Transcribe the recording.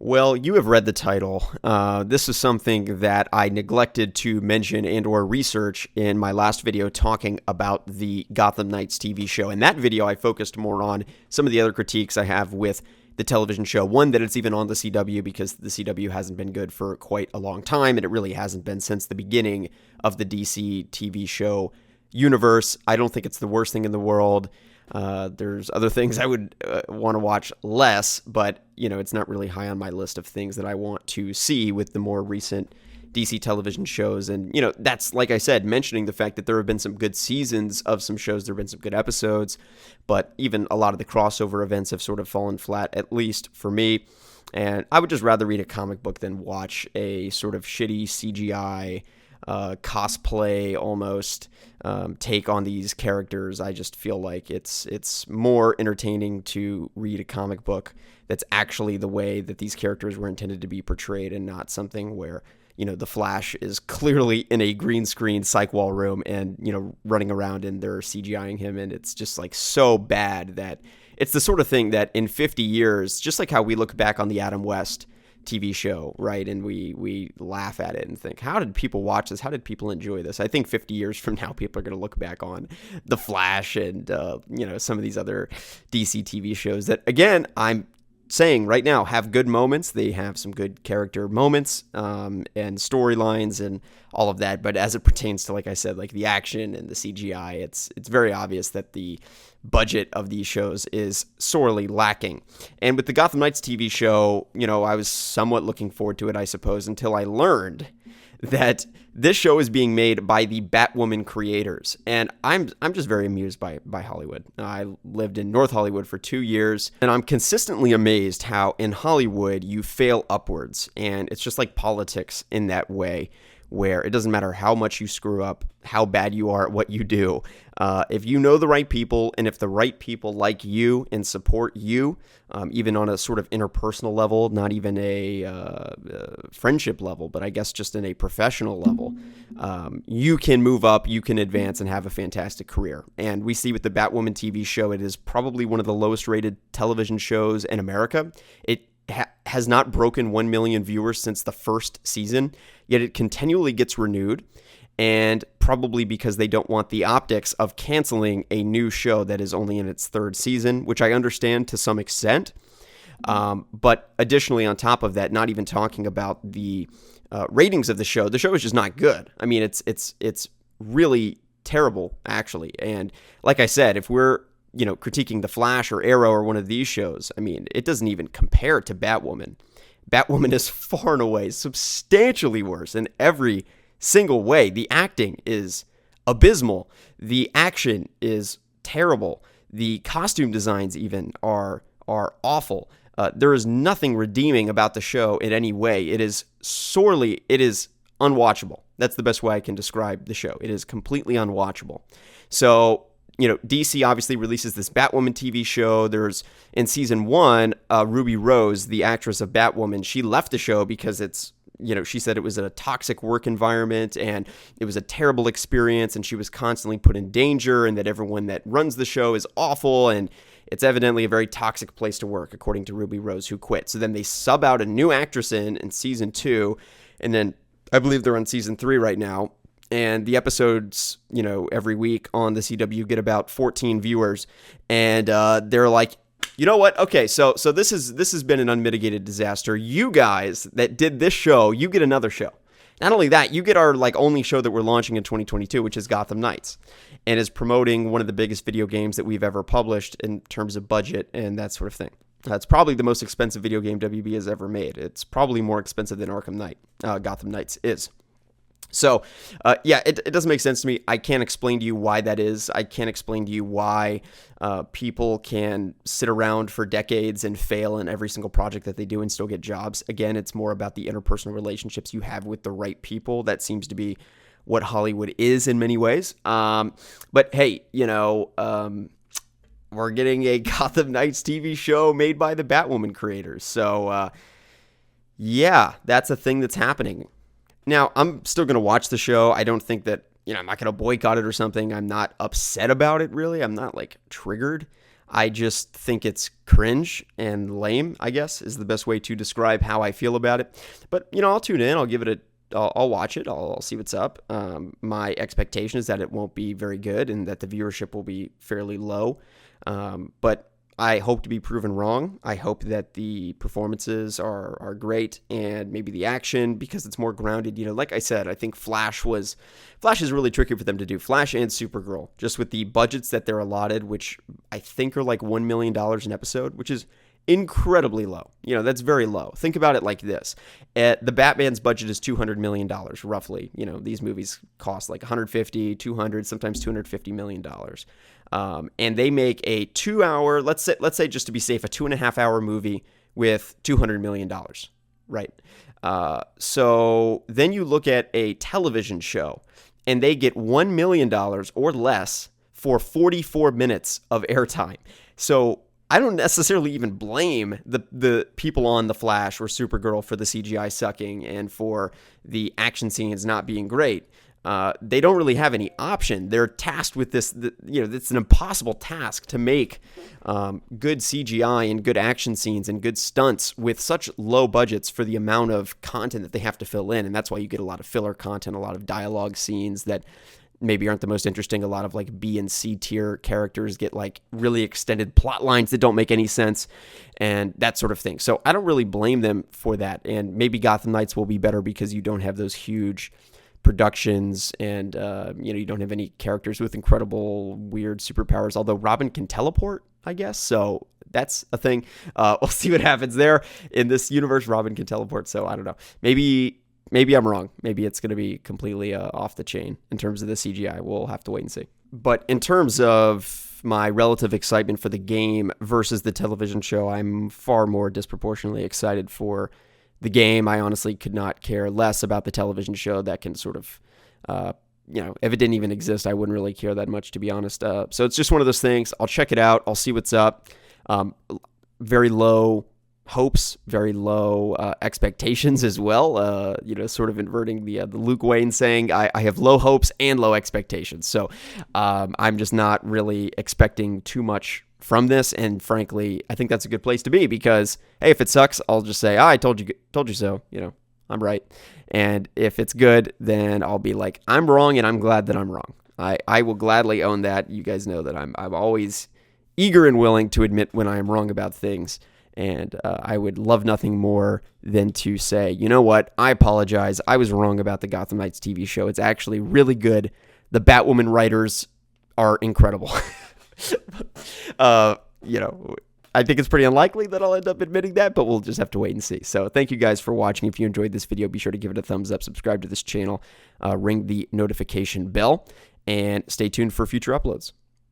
Well, you have read the title. This is something that I neglected to mention and or research in my last video talking about the Gotham Knights TV show. In that video, I focused more on some of the other critiques I have with the television show. One, that it's even on the CW because the CW hasn't been good for quite a long time, and it really hasn't been since the beginning of the DC TV show universe. I don't think it's the worst thing in the world. There's other things I would want to watch less, but, it's not really high on my list of things that I want to see with the more recent DC television shows. And, that's, like I said, mentioning the fact that there have been some good seasons of some shows, there have been some good episodes, but even a lot of the crossover events have sort of fallen flat, at least for me. And I would just rather read a comic book than watch a sort of shitty CGI cosplay almost take on these characters. I just feel like it's more entertaining to read a comic book that's actually the way that these characters were intended to be portrayed, and not something where the Flash is clearly in a green screen psych wall room and running around and they're CGIing him, and it's just like so bad that it's the sort of thing that in 50 years, just like how we look back on the Adam West TV show, right? And we laugh at it and think, how did people watch this? How did people enjoy this? I think 50 years from now, people are going to look back on The Flash and, some of these other DC TV shows that, again, I'm saying right now have good moments. They have some good character moments and storylines and all of that. But as it pertains to, like I said, like the action and the CGI, it's very obvious that the budget of these shows is sorely lacking. And with the Gotham Knights TV show, I was somewhat looking forward to it, I suppose, until I learned that this show is being made by the Batwoman creators. And I'm just very amused by Hollywood. I lived in North Hollywood for 2 years, and I'm consistently amazed how in Hollywood you fail upwards. And it's just like politics in that way, where it doesn't matter how much you screw up, how bad you are at what you do. If you know the right people, and if the right people like you and support you, even on a sort of interpersonal level, not even a friendship level, but I guess just in a professional level, you can move up, you can advance, and have a fantastic career. And we see with the Batwoman TV show, it is probably one of the lowest rated television shows in America. It has not broken 1 million viewers since the first season, yet it continually gets renewed, and probably because they don't want the optics of canceling a new show that is only in its third season, which I understand to some extent. But additionally, on top of that, not even talking about the ratings of the show is just not good. I mean, it's really terrible, actually. And like I said, if we're critiquing The Flash or Arrow or one of these shows, I mean, it doesn't even compare to Batwoman. Batwoman is far and away substantially worse in every single way. The acting is abysmal. The action is terrible. The costume designs even are awful. There is nothing redeeming about the show in any way. It is unwatchable. That's the best way I can describe the show. It is completely unwatchable. So, DC obviously releases this Batwoman TV show. There's, in season 1, Ruby Rose, the actress of Batwoman, she left the show because she said it was a toxic work environment and it was a terrible experience, and she was constantly put in danger, and that everyone that runs the show is awful, and it's evidently a very toxic place to work, according to Ruby Rose, who quit. So then they sub out a new actress in season 2, and then I believe they're on season 3 right now. And the episodes, every week on the CW get about 14 viewers. And they're like, you know what? Okay, so this has been an unmitigated disaster. You guys that did this show, you get another show. Not only that, you get our only show that we're launching in 2022, which is Gotham Knights, and is promoting one of the biggest video games that we've ever published in terms of budget and that sort of thing. It's probably the most expensive video game WB has ever made. It's probably more expensive than Gotham Knights is. So, it doesn't make sense to me. I can't explain to you why that is. I can't explain to you why people can sit around for decades and fail in every single project that they do and still get jobs. Again, it's more about the interpersonal relationships you have with the right people. That seems to be what Hollywood is in many ways. But hey, we're getting a Gotham Knights TV show made by the Batwoman creators. So, that's a thing that's happening. Now, I'm still going to watch the show. I don't think that, I'm not going to boycott it or something. I'm not upset about it, really. I'm not, triggered. I just think it's cringe and lame, I guess, is the best way to describe how I feel about it. But, I'll tune in. I'll give it I'll watch it. I'll see what's up. My expectation is that it won't be very good and that the viewership will be fairly low. But I hope to be proven wrong. I hope that the performances are great and maybe the action, because it's more grounded. Like I said, I think Flash is really tricky for them to do. Flash and Supergirl, just with the budgets that they're allotted, which I think are like $1 million an episode, which is incredibly low. That's very low. Think about it like this. The Batman's budget is $200 million, roughly. These movies cost like 150, 200, sometimes $250 million. And they make a 2-hour, let's say just to be safe, a 2.5-hour movie with $200 million, right? So then you look at a television show, and they get $1 million or less for 44 minutes of airtime. So I don't necessarily even blame the people on The Flash or Supergirl for the CGI sucking and for the action scenes not being great. They don't really have any option. They're tasked with this, it's an impossible task to make good CGI and good action scenes and good stunts with such low budgets for the amount of content that they have to fill in. And that's why you get a lot of filler content, a lot of dialogue scenes that maybe aren't the most interesting. A lot of like B and C tier characters get like really extended plot lines that don't make any sense and that sort of thing. So I don't really blame them for that. And maybe Gotham Knights will be better because you don't have those huge productions and you don't have any characters with incredible weird superpowers, although Robin can teleport, I guess, so that's a thing. We'll see what happens there. In this universe, Robin can teleport, so I don't know, maybe I'm wrong. Maybe it's going to be completely off the chain in terms of the CGI. We'll have to wait and see. But in terms of my relative excitement for the game versus the television show, I'm far more disproportionately excited for the game. I honestly could not care less about the television show. That can sort of, if it didn't even exist, I wouldn't really care that much, to be honest. So it's just one of those things. I'll check it out. I'll see what's up. Very low hopes, very low expectations as well. Sort of inverting the Luke Wayne saying, I have low hopes and low expectations. So I'm just not really expecting too much from this, and frankly, I think that's a good place to be because, hey, if it sucks, I'll just say, I told you so. I'm right. And if it's good, then I'll be like, I'm wrong, and I'm glad that I'm wrong. I will gladly own that. You guys know that I'm always eager and willing to admit when I am wrong about things, and I would love nothing more than to say, you know what, I apologize. I was wrong about the Gotham Knights TV show. It's actually really good. The Batwoman writers are incredible. I think it's pretty unlikely that I'll end up admitting that, but we'll just have to wait and see. So thank you guys for watching. If you enjoyed this video, be sure to give it a thumbs up, subscribe to this channel, ring the notification bell, and stay tuned for future uploads.